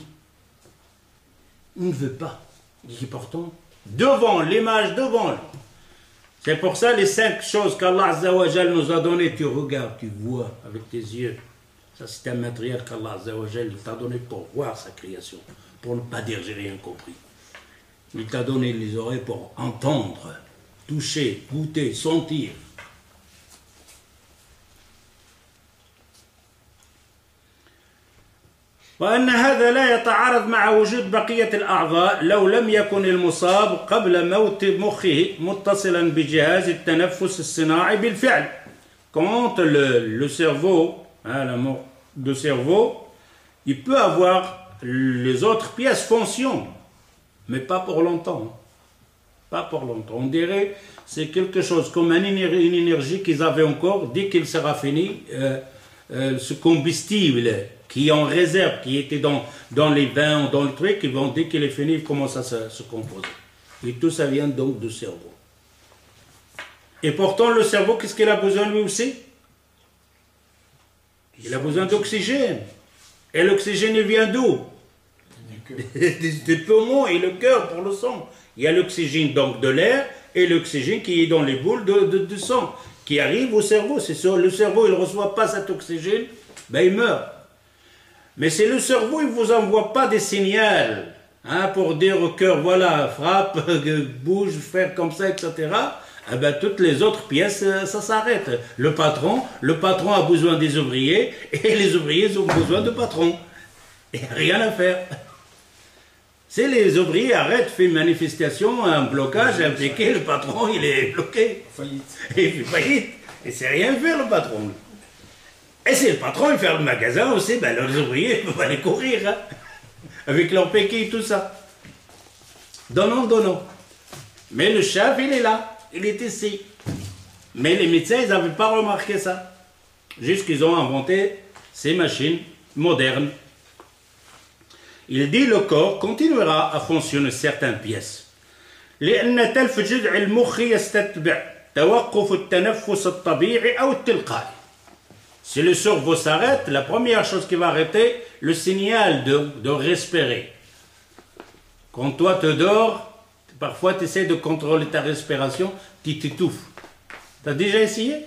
il ne veut pas. Il dit pourtant, devant l'image, devant lui. C'est pour ça les 5 choses qu'Allah Azza wa Jal nous a données, tu regardes, tu vois avec tes yeux. Ça c'est un matériel qu'Allah Azza wa Jal t'a donné pour voir sa création, pour ne pas dire j'ai rien compris. Il t'a donné les oreilles pour entendre, toucher, goûter, sentir. وأن هذا لا يتعارض مع وجود بقية الأعضاء لو لم يكن المصاب قبل موت مخه متصلا بجهاز التنفس الصناعي بالفعل. Quand le cerveau, hein, la mort de cerveau, il peut avoir les autres pièces fonctionnent, mais pas pour longtemps. Pas pour longtemps. On dirait c'est quelque chose comme une énergie qu'ils avaient encore dès qu'il sera fini, ce combustible qui est en réserve, qui était dans les vins, dans le truc, ils vont, dès qu'il est fini, il commence à se composer. Et tout ça vient donc du cerveau. Et pourtant, le cerveau, qu'est-ce qu'il a besoin lui aussi? Il a besoin d'oxygène. Et l'oxygène, il vient d'où? Des poumons et le cœur pour le sang. Il y a l'oxygène donc de l'air et l'oxygène qui est dans les boules de sang, qui arrive au cerveau. C'est sûr, le cerveau, il ne reçoit pas cet oxygène, ben il meurt. Mais c'est le cerveau, il ne vous envoie pas des signaux hein, pour dire au cœur, voilà, frappe, bouge, faire comme ça, etc. Eh ben, toutes les autres pièces, ça s'arrête. Le patron a besoin des ouvriers et les ouvriers ont besoin de patrons. Et rien à faire. Si les ouvriers arrêtent, font une manifestation, un blocage, impliqué, le patron, il est bloqué. Faillite. Et il fait faillite. Et c'est rien faire, le patron. Et si le patron il fait le magasin aussi, ben les ouvriers ne peuvent pas aller courir, hein, avec leur péquille, tout ça. Donnons, donnons. Mais le chef, il est là, il est ici. Mais les médecins, ils n'avaient pas remarqué ça. Juste qu'ils ont inventé ces machines modernes. Il dit le corps continuera à fonctionner certaines pièces. لأن تلف جذع المخ يستتبع توقف التنفس الطبيعي أو التلقائي. Si le cerveau s'arrête, la première chose qui va arrêter, le signal de respirer. Quand toi te dors, parfois tu essaies de contrôler ta respiration, tu t'étouffes. Tu as déjà essayé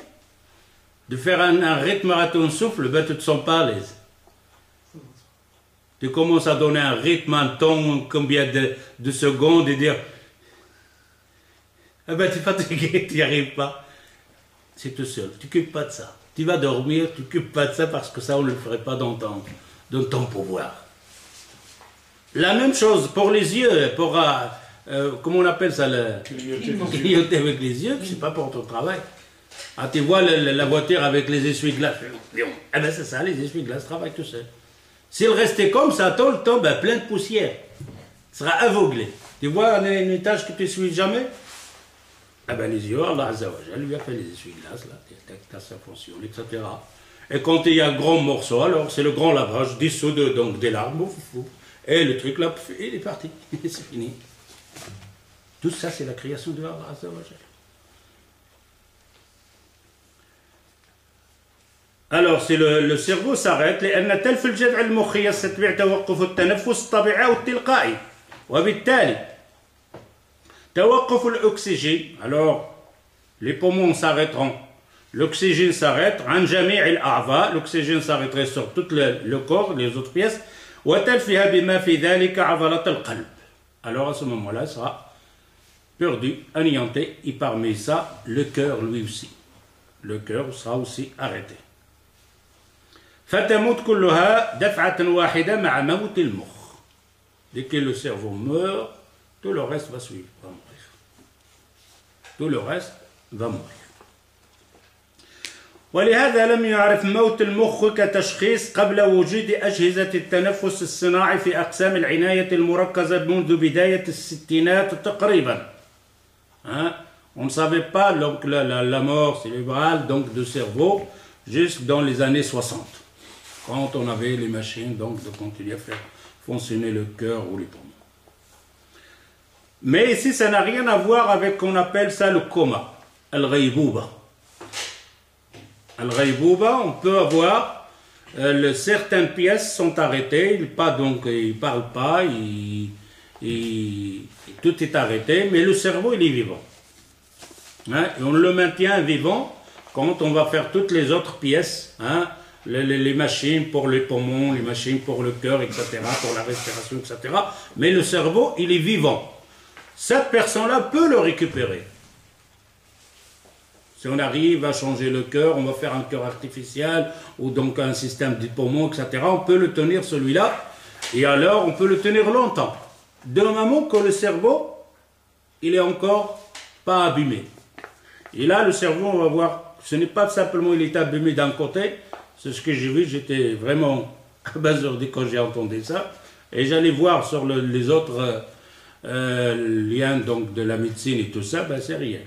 de faire un rythme à ton souffle, ben tu ne te sens pas à l'aise. Tu commences à donner un rythme, un temps, combien de secondes et dire ah ben tu es fatigué, tu n'y arrives pas. C'est tout seul, tu t'occupes pas de ça. Tu vas dormir, tu t'occupes pas de ça parce que ça on ne le ferait pas dans ton pouvoir. La même chose pour les yeux, pour comment on appelle ça, clignoter avec les yeux, c'est pas pour ton travail. Ah, tu vois la voiture avec les essuie-glaces, eh ben c'est ça, les essuie-glaces travaillent tout seul. S'il restait comme ça tout le temps, ben, plein de poussière, tu seras aveuglé. Tu vois un étage que tu ne suis jamais? Ah ben les yeux, Allah Azza wa Jal lui a fait les essuie-glaces, là, ça fonctionne, etc. Et quand il y a un grand morceau, alors c'est le grand lavage, dissous donc des larmes, et le truc là, il est parti, c'est fini. Tout ça, c'est la création de Allah Azza wa Jal. Alors, si le cerveau s'arrête, لأن تلف الجذع المخي يستتبع توقف التنفس الطبيعي أو التلقائي وبالتالي توقف الأكسجين, alors les poumons s'arrêteront, l'oxygène s'arrête, عن جميع الأعضاء, l'oxygène s'arrêterait sur tout le corps, les autres pièces, وتلفها بما في ذلك عضلة القلب. Alors à ce moment-là, il sera perdu, anéanti, et parmi ça, le cœur lui aussi. Le cœur sera aussi arrêté. فتموت كلها دفعة واحدة مع موت المخ. Dès que le cerveau meurt, tout le reste va suivre, va mourir. Tout le reste va mourir. ولهذا لم يعرف موت المخ كتشخيص قبل وجود أجهزة التنفس الصناعي في أقسام العناية المركزة منذ بداية الستينات تقريبا. On ne savait pas donc, la mort cérébrale donc, du cerveau jusque dans les années 60. quand on avait les machines donc de continuer à faire fonctionner le cœur ou les poumons. Mais ici, ça n'a rien à voir avec qu'on appelle ça le coma, al-ghaybouba. Al-ghaybouba, on peut avoir certaines pièces sont arrêtées, ils ne parlent pas, tout est arrêté, mais le cerveau il est vivant. Hein, et on le maintient vivant quand on va faire toutes les autres pièces, hein, les machines pour les poumons, les machines pour le cœur, etc., pour la respiration, etc. Mais le cerveau, il est vivant. Cette personne-là peut le récupérer. Si on arrive à changer le cœur, on va faire un cœur artificiel ou donc un système de poumons, etc. On peut le tenir celui-là et alors on peut le tenir longtemps. De moment que le cerveau, il est encore pas abîmé. Et là, le cerveau, on va voir, ce n'est pas simplement il est abîmé d'un côté, c'est ce que j'ai vu, j'étais vraiment abasourdi quand j'ai entendu ça. Et j'allais voir sur les autres liens donc, de la médecine et tout ça, ben c'est rien.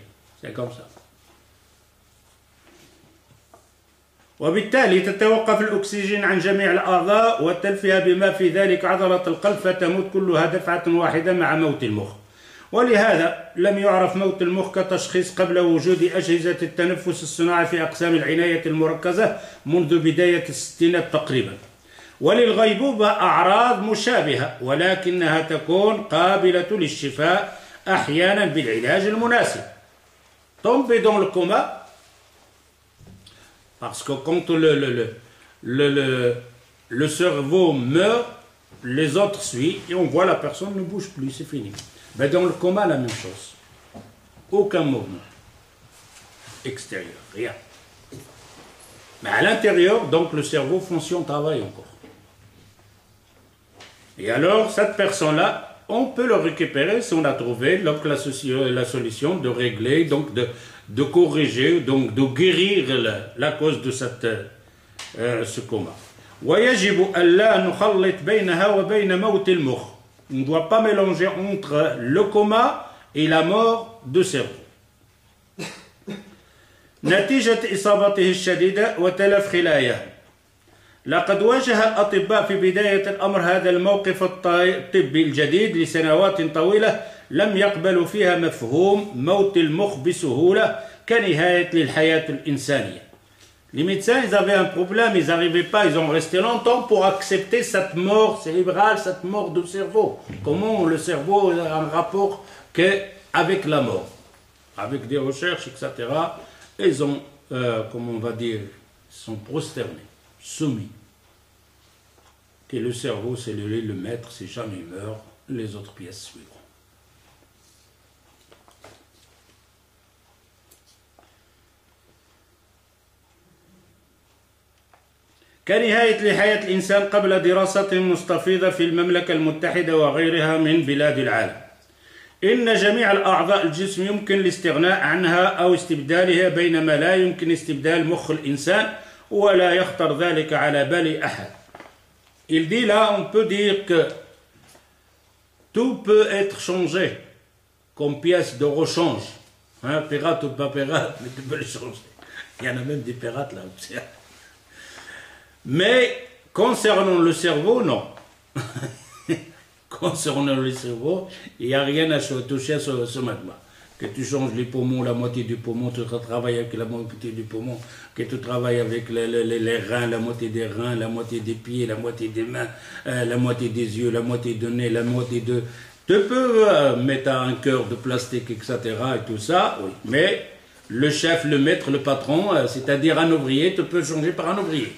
C'est comme ça. وبالتالي تتوقف الأكسجين عن جميع الأعضاء والتلفئة بما في ذلك عضلة القلب فتموت كلها دفعة واحدة مع موت المخ. ولهذا لم يعرف موت المخ كتشخيص قبل وجود أجهزة التنفس الصناعي في أقسام العناية المركزة منذ بداية الستينات تقريبا. وللغيبوبة أعراض مشابهة ولكنها تكون قابلة للشفاء أحيانا بالعلاج المناسب. Tomber dans le coma, parce que quand le cerveau meurt, les autres suivent et on voit la personne ne bouge plus, c'est fini. Mais dans le coma, la même chose. Aucun mouvement extérieur, rien. Mais à l'intérieur, donc le cerveau fonctionne, travaille encore. Et alors, cette personne-là, on peut le récupérer si on a trouvé donc, la solution de régler, donc de corriger, donc de guérir la cause de ce coma. ويجب ألا نخلط بينها وبين موت المخ. On ne doit pas mélanger entre le coma et la mort du cerveau. نتيجة إصابته الشديدة وتلف خلاياه. لقد واجه الأطباء في بداية الأمر هذا الموقف الطبي الجديد لسنوات طويلة لم يقبلوا فيها مفهوم موت المخ بسهولة كنهاية للحياة الإنسانية. Les médecins, ils avaient un problème, ils n'arrivaient pas, ils ont resté longtemps pour accepter cette mort cérébrale, cette mort du cerveau. Comment le cerveau a un rapport avec la mort. Avec des recherches, etc. Ils ont, comment on va dire, sont prosternés, soumis. Que le cerveau, c'est le maître, si jamais il meurt, les autres pièces suivront. كنهاية لحياة الإنسان قبل دراسة مستفيضة في المملكة المتحدة وغيرها من بلاد العالم. إن جميع الأعضاء الجسم يمكن الاستغناء عنها أو استبدالها بينما لا يمكن استبدال مخ الإنسان ولا يخطر ذلك على بال أحد. Il dit là, on peut dire que tout peut être changé comme pièce de rechange. Hein, pirate ou pas pirate, mais tu peux le changer. Il y en a même des pirates là. Mais concernant le cerveau, non. Concernant le cerveau, il n'y a rien à toucher à ce magma. Que tu changes les poumons, la moitié du poumon, tu travailles avec la moitié du poumon, que tu travailles avec les reins, la moitié des reins, la moitié des pieds, la moitié des mains, la moitié des yeux, la moitié du nez, la moitié de... Tu peux mettre un cœur de plastique, etc. et tout ça, oui. Mais le chef, le maître, le patron, c'est-à-dire un ouvrier, tu peux changer par un ouvrier.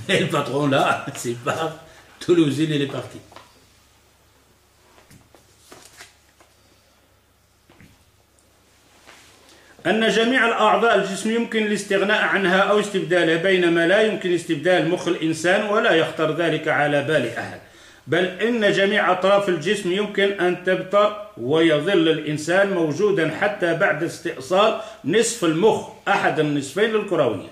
Mais le patron là, c'est pas tout l'usine, il est parti. أن جميع الأعضاء الجسم يمكن الاستغناء عنها أو استبدالها بينما لا يمكن استبدال مخ الإنسان ولا يخطر ذلك على بال أحد بل إن جميع أطراف الجسم يمكن أن تبقى ويظل الإنسان موجودا حتى بعد استئصال نصف المخ أحد النصفين الكرويين.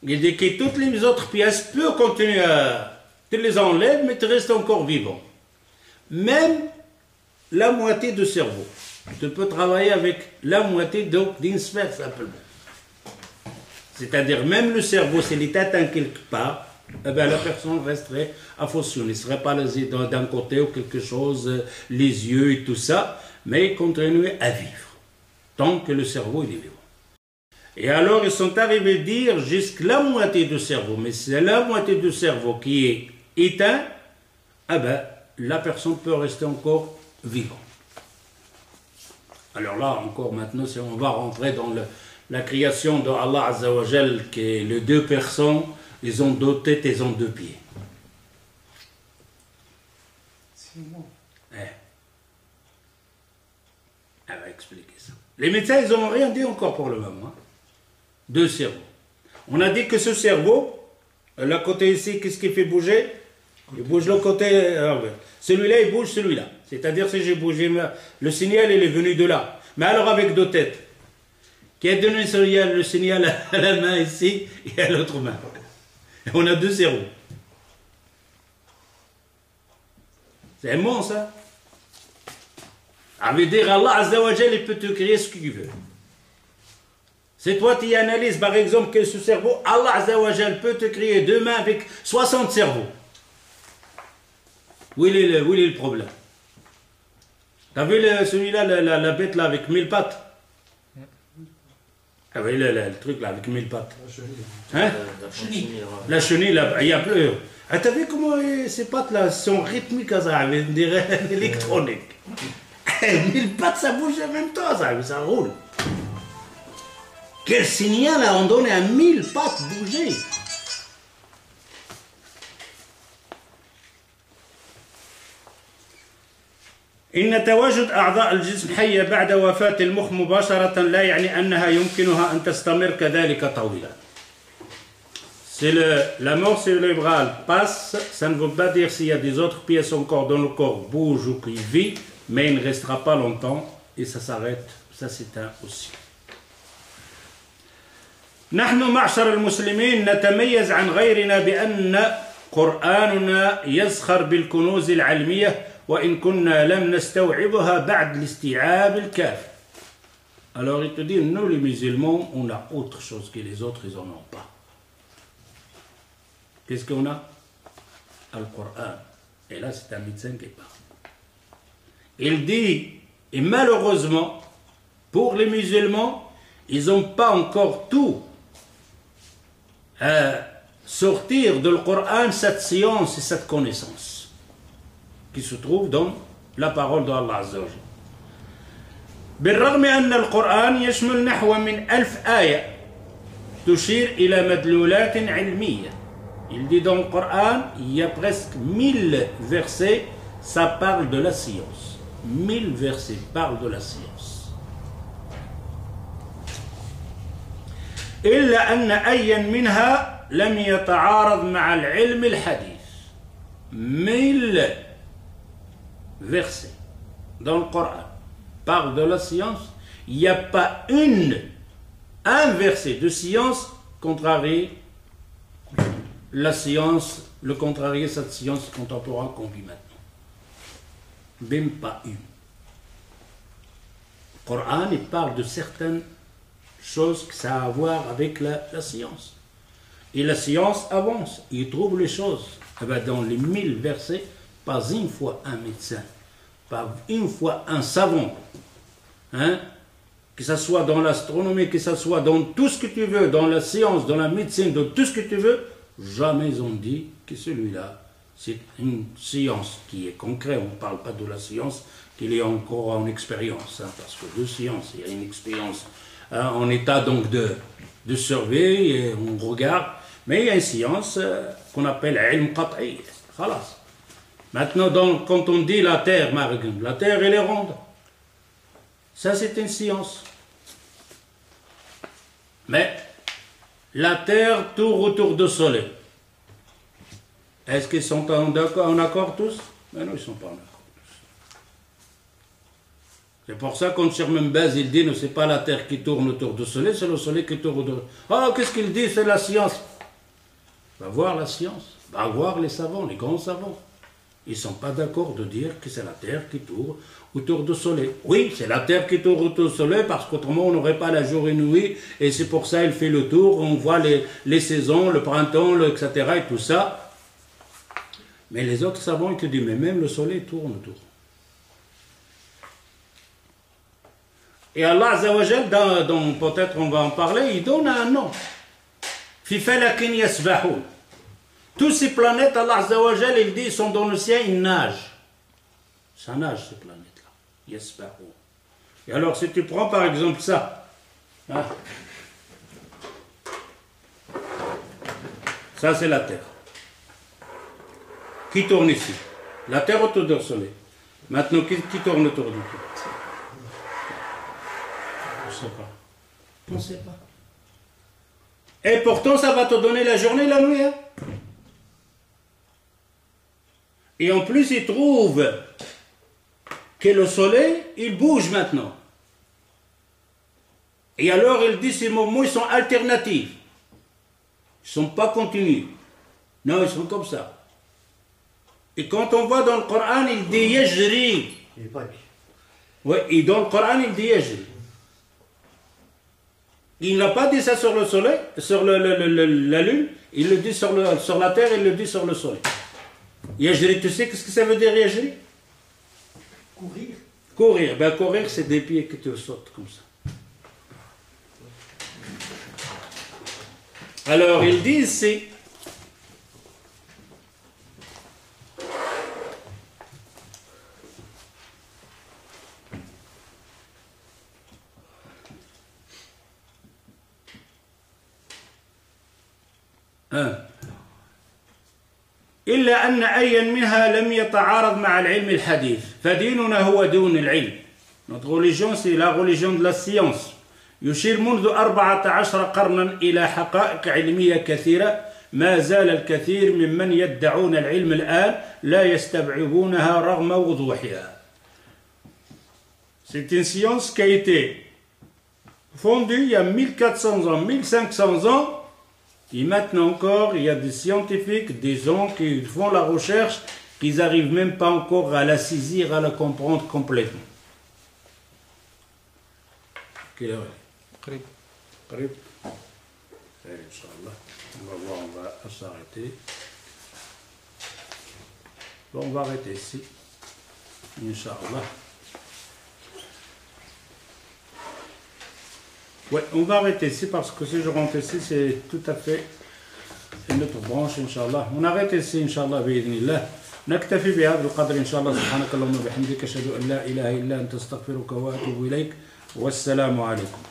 Il dit que toutes les autres pièces peuvent continuer à... Tu les enlèves mais tu restes encore vivant. Même la moitié du cerveau. Tu peux travailler avec la moitié d'une sphère simplement. C'est-à-dire, même le cerveau, s'il est atteint quelque part, eh bien, la personne resterait à fonctionner. Il ne serait pas d'un côté ou quelque chose, les yeux et tout ça, mais il continuerait à vivre, tant que le cerveau il est vivant. Et alors, ils sont arrivés à dire jusqu'à la moitié du cerveau, mais c'est la moitié du cerveau qui est éteint, eh bien, la personne peut rester encore vivante. Alors là, encore maintenant, si on va rentrer dans la création de Allah Azza wa Jal, qui est les deux personnes, ils ont deux têtes, ils ont deux pieds. C'est bon. Elle va expliquer ça. Les médecins, ils n'ont rien dit encore pour le moment. Deux cerveaux. On a dit que ce cerveau, le côté ici, qu'est-ce qui fait bouger? Il bouge le côté. Celui-là, il bouge celui-là. C'est-à-dire, si j'ai bougé, le signal, il est venu de là. Mais alors, avec deux têtes. Qui a donné le signal à la main ici et à l'autre main. Et on a deux cerveaux. C'est bon, ça? Ça veut dire Allah Azza wa Jal, il peut te créer ce qu'il veut. C'est toi qui analyses, par exemple, que ce cerveau, Allah Azza wa Jal peut te créer deux mains avec 60 cerveaux. Où il est le problème? T'as vu celui-là, la bête là avec 1000 pattes? Ah oui, le truc là avec 1000 pattes. Hein? La chenille, là, il y a plus. Ah, t'as vu comment ces pattes là sont rythmiques, ça, on dirait électronique. 1000 pattes, ça bouge en même temps, ça roule. Quel signal on donne à 1000 pattes bouger? إن تواجد أعضاء الجسم حية بعد وفاة المخ مباشرة لا يعني أنها يمكنها أن تستمر كذلك طويلا. Si la mort cérébrale passe, ça ne veut pas dire s'il y a des autres pièces encore dans le corps bougent ou qu'il vit, mais il ne restera pas longtemps et ça s'arrête, ça s'éteint aussi. نحن معشر المسلمين نتميز عن غيرنا بأن قرآننا يزخر بالكنوز العلمية وإن كنا لم نستوعبها بعد الاستيعاب الكافي. Alors il te dit, nous les musulmans, on a autre chose que les autres, ils n'en ont pas. Qu'est-ce qu'on a? Al-Qur'an. Et là, c'est un médecin qui parle. Il dit, et malheureusement, pour les musulmans, ils n'ont pas encore tout à sortir de l'Qur'an cette science et cette connaissance qui se trouve dans la parole d'Allah Azza wa Jal. بالرغم أن القرآن يشمل نحو من 1000 آية تشير إلى مدلولات علمية. Il dit dans le Coran, il y a presque 1000 versets, ça parle de la science. 1000 versets parlent de la science. إلا أن أيا منها لم يتعارض مع العلم الحديث. 1000 versets dans le Coran parlent de la science. Il n'y a pas un verset de science contrarie la science, le contrarier cette science contemporaine qu'on vit maintenant. Même pas une. Le Coran, il parle de certaines choses que ça a à voir avec la science. Et la science avance, il trouve les choses. Eh bien, dans les 1000 versets, pas une fois un médecin, pas une fois un savant, hein? Que ce soit dans l'astronomie, que ce soit dans tout ce que tu veux, dans la science, dans la médecine, dans tout ce que tu veux, jamais ils ont dit que celui-là, c'est une science qui est concrète. On ne parle pas de la science qu'il est encore en expérience, hein, parce que de science, il y a une expérience en état donc de surveiller, et on regarde, mais il y a une science qu'on appelle ilm qat'i. Khalas. Maintenant, quand on dit la Terre, la Terre elle est ronde. Ça c'est une science. Mais la Terre tourne autour du Soleil. Est-ce qu'ils sont en accord tous? Mais non, ils ne sont pas en accord tous. C'est pour ça qu'on sur même base, il dit, non, ce n'est pas la Terre qui tourne autour du Soleil, c'est le Soleil qui tourne autour. Oh, qu'est-ce qu'il dit? C'est la science. Va voir la science. Va voir les savants, les grands savants. Ils ne sont pas d'accord de dire que c'est la Terre qui tourne autour du Soleil. Oui, c'est la Terre qui tourne autour du Soleil parce qu'autrement on n'aurait pas la jour et nuit et c'est pour ça qu'il fait le tour, on voit les saisons, le printemps, etc. et tout ça. Mais les autres savants ils te disent, mais même le Soleil tourne autour. Et Allah Azza wa Jal, dont peut-être on va en parler, il donne un nom. Fi falakin yasbahun. Toutes ces planètes, Allah Azza wa Jal, il dit, ils sont dans le ciel, ils nagent. Ça nage ces planètes-là. Yasbahun. Et alors, si tu prends par exemple ça, hein, ça c'est la Terre, qui tourne ici. La Terre autour du Soleil. Maintenant, qui tourne autour du tout? Je ne sais pas. On ne sait pas. Et pourtant, ça va te donner la journée et la nuit. Hein? Et en plus, il trouve que le soleil, il bouge maintenant. Et alors, il dit, ces moments, ils sont alternatifs. Ils ne sont pas continus. Non, ils sont comme ça. Et quand on voit dans le Coran, il dit yajri. Oui, et dans le Coran, il dit yajri. Il n'a pas dit ça sur le soleil, sur la lune, il le dit sur la terre, il le dit sur le soleil. Yajri, tu sais qu'est-ce que ça veut dire yajri? Courir. Courir. Ben courir, c'est des pieds que tu sautes comme ça. Alors, ils disent ici, إلا أن أيا منها لم يتعارض مع العلم الحديث فديننا هو دون العلم. Notre religion c'est la religion de la science. يشير منذ 14 قرنا إلى حقائق علمية كثيرة ما زال الكثير ممن يدعون العلم الآن لا يستوعبونها رغم وضوحها. C'est une science qui a été fondue il y a 1400 ans, 1500 ans. Et maintenant encore, il y a des scientifiques, des gens qui font la recherche, qui n'arrivent même pas encore à la saisir, à la comprendre complètement. Quelle heure est-elle? Qrib. Inch'Allah. On va voir, on va s'arrêter. Bon, on va arrêter ici. Inch'Allah. Ouais, on va arrêter ici parce que si je rentre ici, c'est tout à fait une autre branche, Inch'Allah. On arrête ici, Inch'Allah, بإذن الله. نكتفي بهذا القدر إن شاء الله. سبحانك اللهم وبحمدك أشهد أن لا إله إلا أنت أستغفرك وأتوب إليك والسلام عليكم.